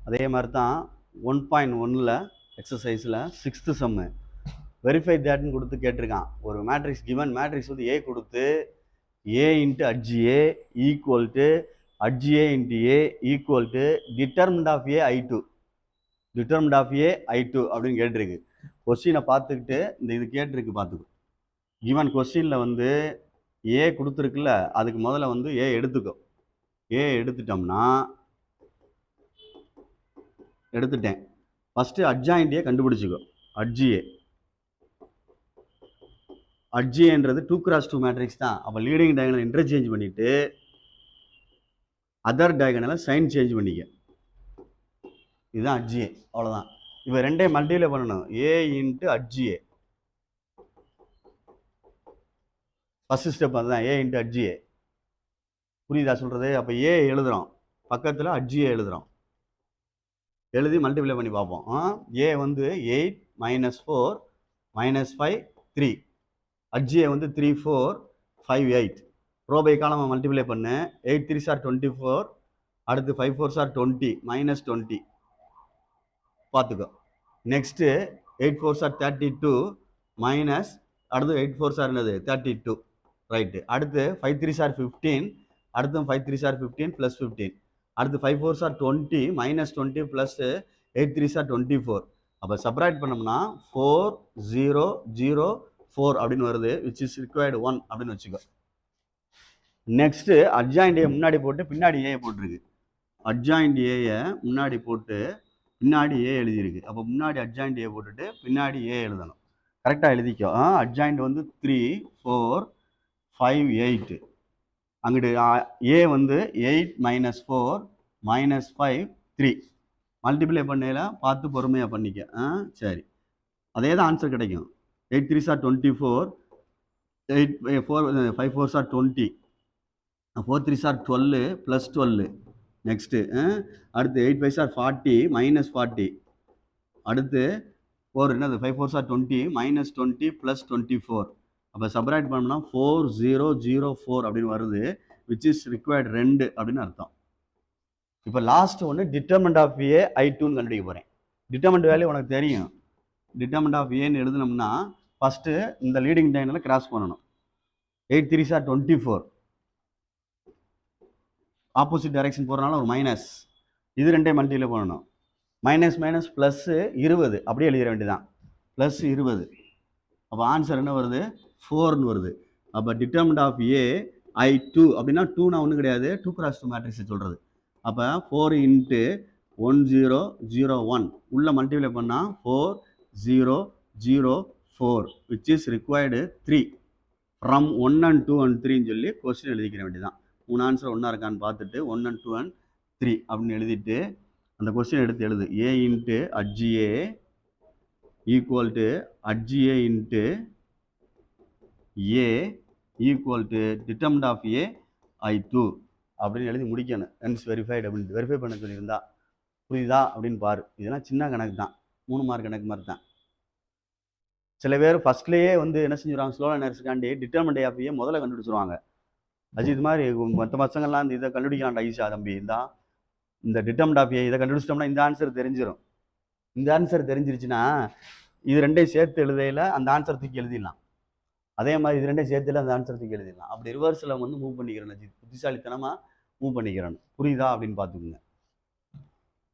அதே மாதிரி தான் 1.1ல் எக்ஸசைஸில் 6th சம்மு வெரிஃபை தேட்னு கொடுத்து கேட்டிருக்கான். ஒரு மேட்ரிக்ஸ் கிவன் மேட்ரிக்ஸ் வந்து ஏ கொடுத்து A into adj A equal to adj A into A equal to determinant of A I2 determinant of A I2 அப்படின்னு கேட்டிருக்கு. கொஸ்டினை பார்த்துக்கிட்டு இந்த இது கேட்டிருக்கு பார்த்துக்கோ. கிவன் கொஸ்டினில் வந்து ஏ கொடுத்துருக்குல்ல, அதுக்கு முதல்ல வந்து ஏ எடுத்துக்கோ. ஏ எடுத்துட்டோம்னா எடுத்துட்டேன். ஃபஸ்ட்டு அட்ஜாயிண்ட் ஏ கண்டுபிடிச்சிக்கோ. அட்ஜிஏன்றது 2x2 மேட்ரிக்ஸ் தான். அப்போ லீடிங் டயகனல் இன்டர்சேஞ்ச் பண்ணிவிட்டு அதர் டயகனலை சைன் சேஞ்ச் பண்ணிக்க. இதுதான் அட்ஜிஏ, அவ்வளோதான். இப்போ ரெண்டையும் மல்டிப்ளை பண்ணணும். A into adj A, first step அதுதான். ஏ இன்ட்டு அட்ஜிஏ புரியுதா சொல்கிறது? அப்போ ஏ எழுதுகிறோம், பக்கத்தில் அட்ஜிஏ எழுதுகிறோம். எழுதி மல்டிப்ளை பண்ணி பார்ப்போம். ஏ வந்து 8 - 4 - 5 3. அட்ஜிஏ வந்து 3 4 5 8. ரோ பை காலமாக மல்டிப்ளை பண்ணு. 8 3s are 24. அடுத்து 5 4s are 20 -20 பார்த்துக்கோ. நெக்ஸ்ட்டு 8 4s are 32 மைனஸ் அடுத்து 8 4s are என்னது 32 ரைட்டு. அடுத்து 5 3s are 15. அடுத்து 5 3s are 15 + 15. அடுத்து 5 4s are 20 -20 + 8 3s are 24. அப்போ சப்ராக்ட் பண்ணோம்னா 4 0 0 4 அப்படின்னு வருது. விச் இஸ் ரிக்வயர்டு 1 அப்படின்னு வச்சுக்கோ. நெக்ஸ்ட்டு அட்ஜாயிண்ட் ஏ முன்னாடி போட்டு பின்னாடி ஏ போட்டிருக்கு. அட்ஜாயிண்ட் ஏயை முன்னாடி போட்டு பின்னாடி ஏ எழுதியிருக்கு. அப்போ முன்னாடி அட்ஜாயிண்ட் ஏ போட்டுட்டு பின்னாடி ஏ எழுதணும். கரெக்டாக எழுதிக்கோ. அட்ஜாயிண்ட் வந்து 3 4 5 8. அங்கிட்டு ஏ வந்து 8 - 4 - 5 3. மல்டிப்ளை பண்ணையில் பார்த்து பொறுமையாக பண்ணிக்க. சரி, அதே தான் ஆன்சர் கிடைக்கும். 8 3s are 24. 8 4 5 4s are 20. 4 3s are 12 + 12. Next அடுத்து 8 5s are 40 -40. அடுத்து 4 என்னது 5 4s are 20 -20 + 24. அப்போ சப்ராக்ட் பண்ணோம்னா 4 0 0 4 அப்படின்னு வருது. விச் இஸ் ரிக்வயர்டு 2 அப்படின்னு அர்த்தம். இப்போ லாஸ்ட் ஒன்று டிட்டர்மெண்ட் ஆஃப் ஏ I2ன்னு கண்டுபிடிக்க போகிறேன். டிட்டர்மெண்ட் வேல்யூ உனக்கு தெரியும். டிட்டர்மெண்ட் ஆஃப் ஏன்னு எழுதுனோம்னா ஃபஸ்ட்டு இந்த லீடிங் டைனில் கிராஸ் பண்ணணும். 8 3s are 24. ஆப்போசிட் டைரக்ஷன் போகிறனால ஒரு மைனஸ். இது ரெண்டே மல்டிப்ளை பண்ணணும். மைனஸ் மைனஸ் ப்ளஸ் 20 அப்படியே எழுதிட வேண்டியதான். +20. அப்போ ஆன்சர் என்ன வருது 4ன்னு வருது. அப்போ டிட்டர்மெண்ட் ஆஃப் ஏ I2 அப்படின்னா 2னா ஒன்றும் கிடையாது, 2x2 மேட்ரிக்ஸ் சொல்கிறது. அப்போ 4 × 1 0 0 1 உள்ள மல்டிப்ளை பண்ணால் 4 0 0 4 which is required 3 from 1 and 2 and 3ன்னு சொல்லி கொஸ்டின் எழுதிக்கிற வேண்டியதான். 3 ஆன்சர் ஒன்றா இருக்கான்னு பார்த்துட்டு 1 and 2 and 3 அப்படின்னு எழுதிட்டு அந்த கொஸ்டின் எடுத்து எழுது. A into adj A equal to adj A into A equal to determinant of A I2 அப்படின்னு எழுதி முடிக்கணும். ஹென்ஸ் வெரிஃபைடு அப்படின்னு வெரிஃபை பண்ண சொல்லியிருந்தா புரியுதா அப்படின்னு பாரு. இதெல்லாம் சின்ன கணக்கு தான், 3 மார்க் கணக்கு மாதிரி தான். சில பேர் ஃபஸ்ட்லேயே வந்து என்ன செஞ்சுருவாங்க, ஸ்லோ லேர்னர்ஸ்க்காண்டி டிட்டர்மெண்ட் ஆஃப் ஏ முதல்ல கண்டுபிடிச்சிருவாங்க. அது இது மாதிரி மற்ற பசங்கள்லாம் இந்த இதை கண்டுபிடிக்கலாம்டா ஈஸியாக தம்பி. இந்த டிட்டர்மெண்ட் ஆஃப் ஏ இதை கண்டுபிடிச்சிட்டோம்னா இந்த ஆன்சர் தெரிஞ்சிடும். இந்த ஆன்சர் தெரிஞ்சிருச்சுன்னா இது ரெண்டையும் சேர்த்து எழுதையில் அந்த ஆன்சர் தூக்கி எழுதிடலாம். அதே மாதிரி இது ரெண்டையும் சேர்த்துல அந்த ஆன்சர் தூக்கி எழுதிடலாம். அப்படி ரிவர்ஸில் வந்து மூவ் பண்ணிக்கிறேன், புத்திசாலித்தனமாக மூவ் பண்ணிக்கிறேன். புரியுதா அப்படின்னு பார்த்துக்குங்க.